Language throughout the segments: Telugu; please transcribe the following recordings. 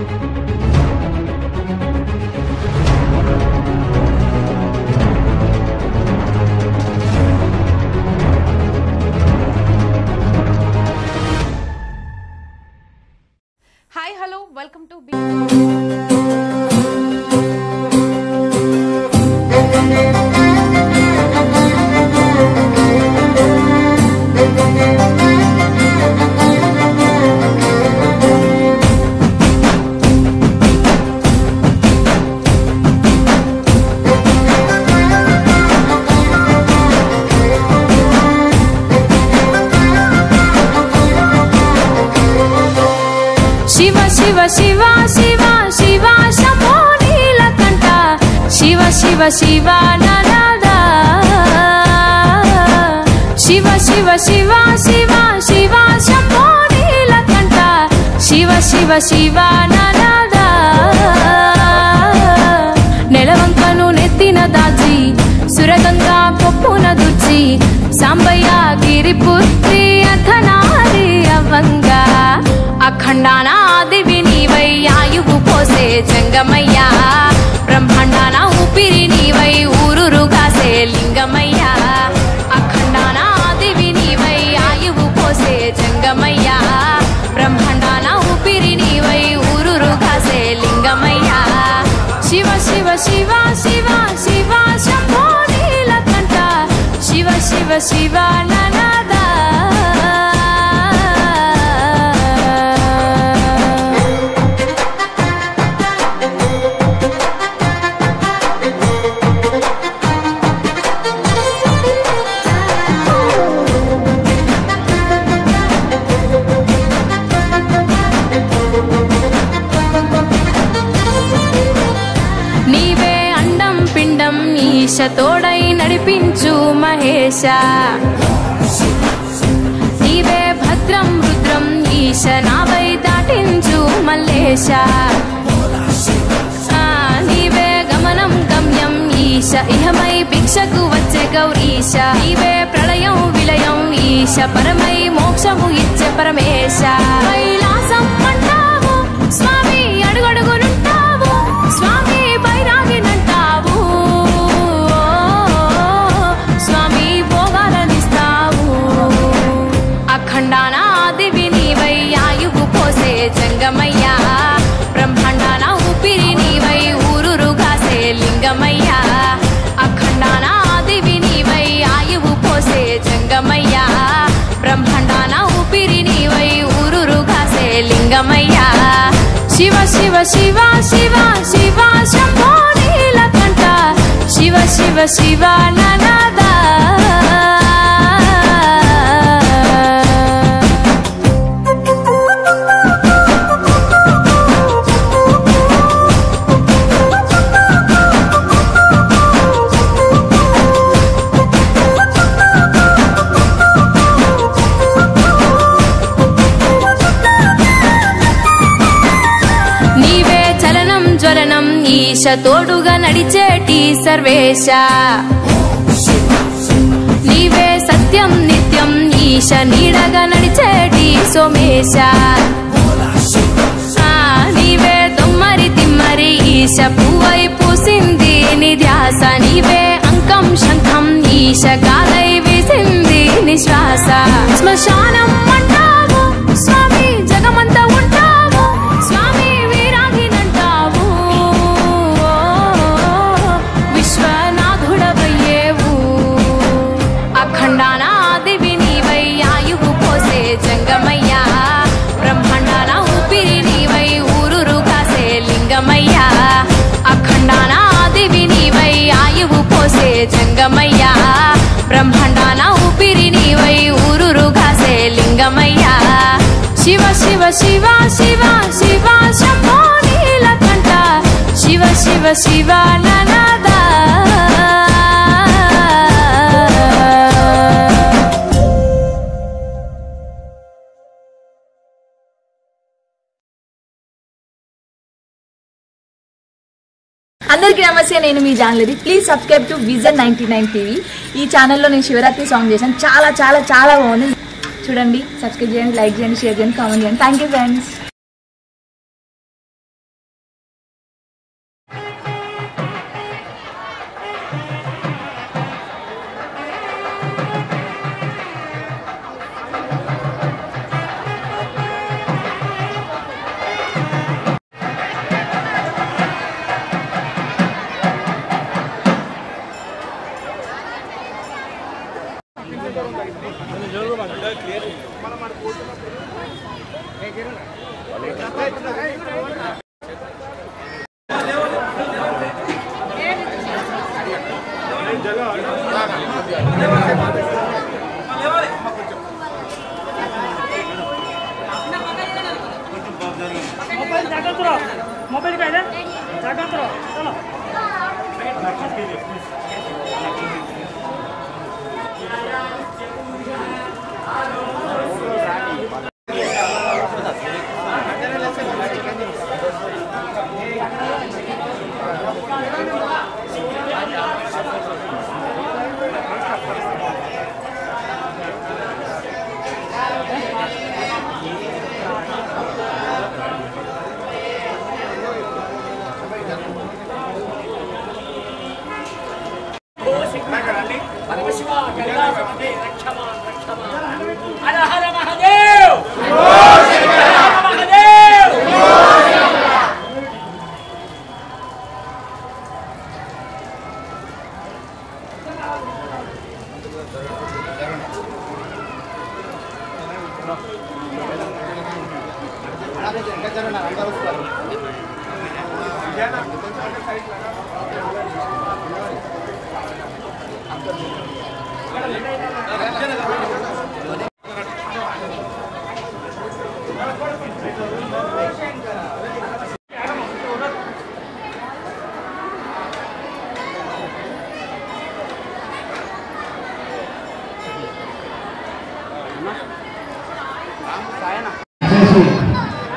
Hi, hello, welcome to Shiva Shiva Shiva Shiva Shiva Shambho Neelakanta Shiva Shiva Shiva Nanada Shiva Shiva Shiva Shiva Shiva Shambho Neelakanta Shiva Shiva Shiva Nanada Nelavankannu nettina dachi Suraganga poppuna duchi Sambaya Giriputri Adhanari Avanga అఖండానా దివి నీవై ఆయువు పోసే జంగమయ్యా బ్రహ్మాండానా ఊపిరి నీవై ఊరురు కాసే లింగమయ్యా అఖండానా దివి నీవై ఆయువు పోసే జంగమయ్యా బ్రహ్మాండానా ఊపిరి నీవై ఊరురు కాసే లింగమయ్యా శివ శివ శివ శివ శివ శంభో నీలకంఠ శివ శివ శివ ననాదా ఈశ తోడై నడిపించు మహేశ నీవే భద్రం రుద్రం ఈశ నావై దాటించు మల్లేశ నీవే గమనం గమ్యం ఈశ ఇహమై భిక్షకు వచ్చే గౌరీశ నీవే ప్రళయం విలయం ఈశ పరమై మోక్షము ఇచ్చే పరమేశ కైలాసం అంటావు స్వామి అడుగడుగునుంటావు స్వామి బైరాగినంటావు అఖండానా దివి నీవై ఆయువు పోసే జంగమయ్యా బ్రహ్మాండానా ఊపిరి నీవై ఊరురు కాసే లింగమయ్యా అఖండానా దివి నీవై ఆయువు పోసే జంగమయ్యా బ్రహ్మాండానా ఊపిరి నీవై ఊరురు కాసే లింగమయ్యా శివ శివ శివ శివ శివ శంభో నీలకంఠ శివ శివ శివ ననాదా జ్వలనం ఈశ తోడుగా నడిచేటి సర్వేశ నీవే సత్యం నిత్యం ఈశ నీడగా నడిచేటి సోమేశ నీవే తొమ్మరి తిమ్మరి ఈశ పువ్వై పూసింది నిధ్యాస నీవే అంకం శంఖం ఈశ గాలై వేసింది నిశ్వాస శ్మశానం అంటావు స్వామి జగమంతా ఉంటావు స్వామి అఖండానా దివి నీవై ఆయువు పోసే జంగమయ్యా బ్రహ్మాండానా ఊపిరి నీవై ఊరురు కాసే లింగమయ్యా అఖండానా దివి నీవై ఆయువు పోసే జంగమయ్యా బ్రహ్మాండానా ఊపిరి నీవై ఊరురు కాసే లింగమయ్యా శివ శివ శివ శివ శివ శంభో నీలకంఠ శివ శివ శివ ననాదా అందరికీ నమస్తే, నేను మీ జాన్లది. Please subscribe to vision 99 TV. ఈ ఛానల్లో నేను శివరాత్రి సాంగ్ చేశాను. చాలా చాలా చాలా బాగుంది. చూడండి, సబ్స్క్రైబ్ చేయండి, లైక్ చేయండి, షేర్ చేయండి, కామెంట్ చేయండి. Thank you friends. मोबाइल का है चाटा करो चलो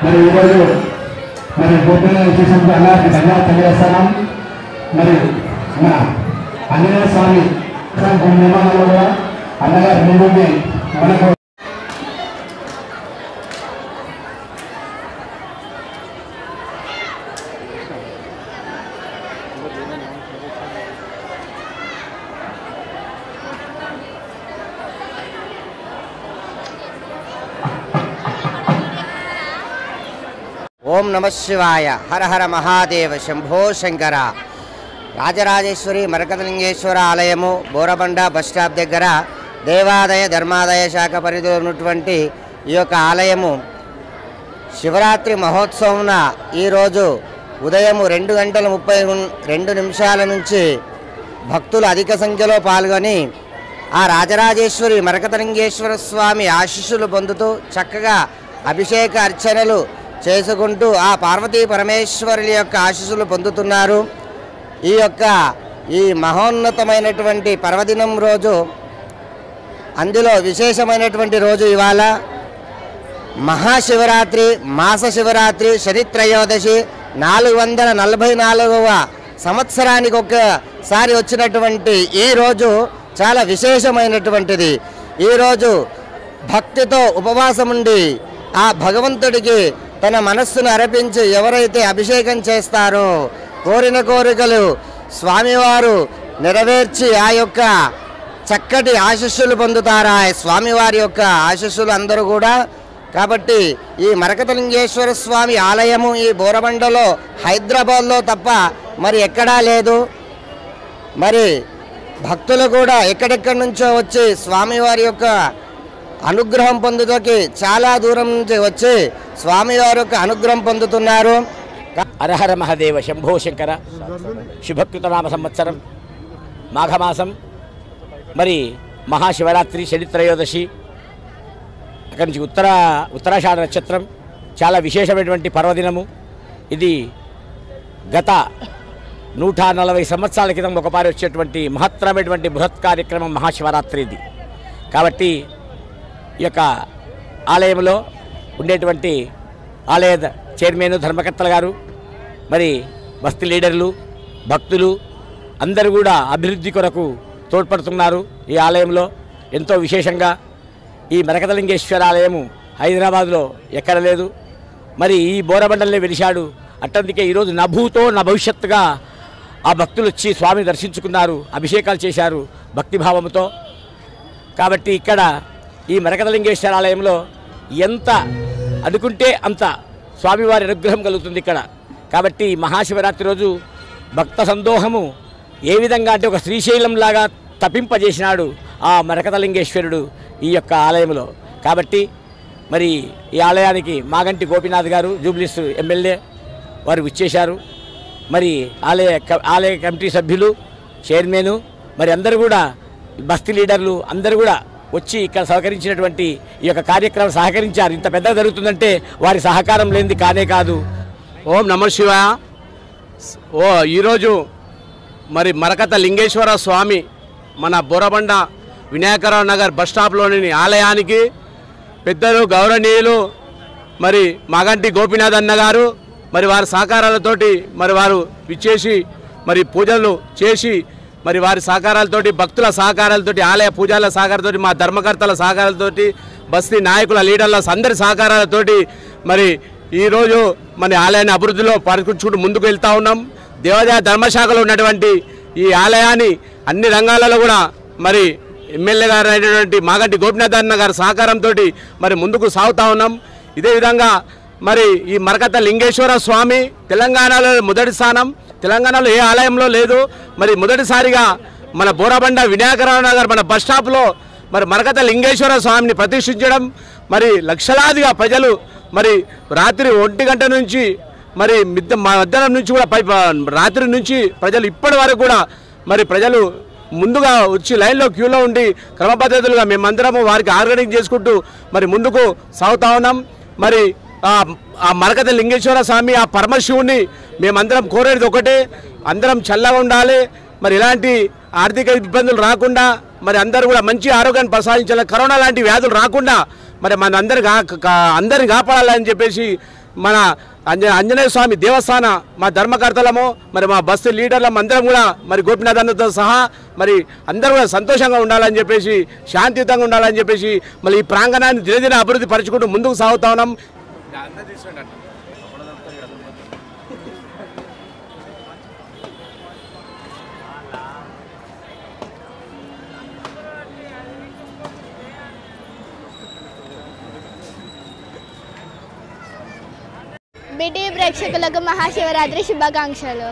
మరి ఈరోజు మరి గోపిన విశేషంతో అన్నగారికి ధన్యవాదాలు తెలియజేస్తున్నాం. మరి మన ఆంజనేయ స్వామి నిర్మాణంలో కూడా అన్నగారి ముందుండి మనకు ఓం నమ శివాయ హర హర మహాదేవ శంభో శంకర. రాజరాజేశ్వరి మరకతలింగేశ్వర ఆలయము బోరబండ బస్ స్టాప్ దగ్గర దేవాదాయ ధర్మాదాయ శాఖ పరిధిలో ఉన్నటువంటి ఈ యొక్క ఆలయము శివరాత్రి మహోత్సవం ఈరోజు ఉదయం 2:32 నుంచి భక్తులు అధిక సంఖ్యలో పాల్గొని ఆ రాజరాజేశ్వరి మరకతలింగేశ్వర స్వామి ఆశీస్సులు పొందుతూ చక్కగా అభిషేక అర్చనలు చేసుకుంటూ ఆ పార్వతీ పరమేశ్వరుల యొక్క ఆశీస్సులు పొందుతున్నారు. ఈ మహోన్నతమైనటువంటి పర్వదినం రోజు, అందులో విశేషమైనటువంటి రోజు ఇవాళ మహాశివరాత్రి, మాస శివరాత్రి, శనిత్రయోదశి, 444వ సంవత్సరానికి ఒక్కసారి వచ్చినటువంటి ఈ రోజు చాలా విశేషమైనటువంటిది. ఈరోజు భక్తితో ఉపవాసం ఉండి ఆ భగవంతుడికి తన మనస్సును అర్పించి ఎవరైతే అభిషేకం చేస్తారో కోరిన కోరికలు స్వామివారు నెరవేర్చి ఆ యొక్క చక్కటి ఆశీస్సులు పొందుతారా స్వామివారి యొక్క ఆశీస్సులు అందరూ కూడా. కాబట్టి ఈ మరకతలింగేశ్వర స్వామి ఆలయము ఈ బోరబండలో హైదరాబాద్లో తప్ప మరి ఎక్కడా లేదు. మరి భక్తులు కూడా ఎక్కడెక్కడి నుంచో వచ్చి స్వామివారి యొక్క అనుగ్రహం పొందుటకి చాలా దూరం నుంచి వచ్చి స్వామివారి యొక్క అనుగ్రహం పొందుతున్నారు. హరహర మహాదేవ శంభో శంకర. శుభకృతనామ సంవత్సరం మాఘమాసం, మరి మహాశివరాత్రి, శనిత్రయోదశి, అక్కడి నుంచి ఉత్తరాషాఢ నక్షత్రం, చాలా విశేషమైనటువంటి పర్వదినము ఇది. గత 140 సంవత్సరాల క్రితం ఒకపారి వచ్చేటువంటి మహత్తరమైనటువంటి బృహత్ కార్యక్రమం మహాశివరాత్రి ఇది. కాబట్టి ఈ యొక్క ఆలయంలో ఉండేటువంటి ఆలయ చైర్మన్ ధర్మకర్తలు గారు, మరి బస్తీ లీడర్లు, భక్తులు అందరూ కూడా అభివృద్ధి కొరకు తోడ్పడుతున్నారు. ఈ ఆలయంలో ఎంతో విశేషంగా ఈ మరకతలింగేశ్వర ఆలయము హైదరాబాద్లో ఎక్కడ లేదు. మరి ఈ బోరబండలనే వెలిశాడు. అట్టందుకే ఈరోజు నభూతో నా భవిష్యత్తుగా ఆ భక్తులు వచ్చి స్వామిని దర్శించుకున్నారు, అభిషేకాలు చేశారు భక్తిభావంతో. కాబట్టి ఇక్కడ ఈ మరకతలింగేశ్వర ఆలయంలో ఎంత అనుకుంటే అంత స్వామివారి అనుగ్రహం కలుగుతుంది ఇక్కడ. కాబట్టి మహాశివరాత్రి రోజు భక్త సందోహము ఏ విధంగా అంటే ఒక శ్రీశైలంలాగా తపింపజేసినాడు ఆ మరకతలింగేశ్వరుడు ఈ యొక్క ఆలయంలో. కాబట్టి మరి ఈ ఆలయానికి మాగంటి గోపీనాథ్ గారు, జూబ్లీస్ ఎమ్మెల్యే వారు విచ్చేశారు. మరి ఆలయ కమిటీ సభ్యులు, చైర్మను, మరి అందరూ కూడా బస్తీ లీడర్లు అందరూ కూడా వచ్చి ఇక్కడ సహకరించినటువంటి ఈ యొక్క కార్యక్రమం సహకరించారు. ఇంత పెద్దగా జరుగుతుందంటే వారి సహకారం లేనిది కానే కాదు. ఓం నమః శివాయ. ఈరోజు మరి మరకత లింగేశ్వర స్వామి మన బోరబండ వినాయకరావు నగర్ బస్ స్టాప్లోని ఆలయానికి పెద్దలు గౌరవనీయులు మరి మాగంటి గోపీనాథ్ అన్న గారు మరి వారి సహకారాలతోటి మరి వారు విచ్చేసి మరి పూజలు చేసి మరి వారి సహకారాలతోటి భక్తుల సహకారాలతోటి ఆలయ పూజల సహకారాలతోటి మా ధర్మకర్తల సహకారాలతోటి బస్తీ నాయకుల లీడర్ల అందరి సహకారాలతోటి మరి ఈరోజు మన ఆలయాన్ని అభివృద్ధిలో పరికరించుకుంటూ ముందుకు వెళ్తూ ఉన్నాం. దేవాదాయ ధర్మశాఖలో ఉన్నటువంటి ఈ ఆలయాన్ని అన్ని రంగాలలో కూడా మరి ఎమ్మెల్యే గారు అయినటువంటి మాగంటి గోపీనాథ్ అన్న గారి సహకారంతో మరి ముందుకు సాగుతూ ఉన్నాం. ఇదే విధంగా మరి ఈ మరకత లింగేశ్వర స్వామి తెలంగాణలో మొదటి స్థానం, తెలంగాణలో ఏ ఆలయంలో లేదు. మరి మొదటిసారిగా మన బోరబండ వినాయకరావు నగర్ మన బస్ స్టాప్లో మరి మరకత లింగేశ్వర స్వామిని ప్రతిష్ఠించడం, మరి లక్షలాదిగా ప్రజలు మరి రాత్రి 1 గంట నుంచి మరి మధ్యాహ్నం నుంచి కూడా రాత్రి నుంచి ప్రజలు ఇప్పటి వరకు కూడా మరి ప్రజలు ముందుగా వచ్చి లైన్లో క్యూలో ఉండి క్రమపద్ధతులుగా మేమందరము వారికి ఆర్గనైజ్ చేసుకుంటూ మరి ముందుకు సాగుతా ఉన్నాం. మరి ఆ మరకత లింగేశ్వర స్వామి ఆ పరమశివుని మేమందరం కోరేది ఒకటే, అందరం చల్లగా ఉండాలి, మరి ఎలాంటి ఆర్థిక ఇబ్బందులు రాకుండా మరి అందరూ కూడా మంచి ఆరోగ్యాన్ని ప్రసాదించాలి, కరోనా లాంటి వ్యాధులు రాకుండా మరి మన అందరిని కాపాడాలని చెప్పేసి మన ఆంజనేయ స్వామి దేవస్థాన మా ధర్మకర్తలము మరి మా బస్తీ లీడర్లం అందరం కూడా మరి గోపీనాథ్ అన్నతో సహా మరి అందరూ కూడా సంతోషంగా ఉండాలని చెప్పేసి, శాంతియుతంగా ఉండాలని చెప్పేసి మళ్ళీ ఈ ప్రాంగణాన్ని దినదిన అభివృద్ధి పరుచుకుంటూ ముందుకు సాగుతా ఉన్నాం. బిటి ప్రేక్షకులకు మహాశివరాత్రి శుభాకాంక్షలు.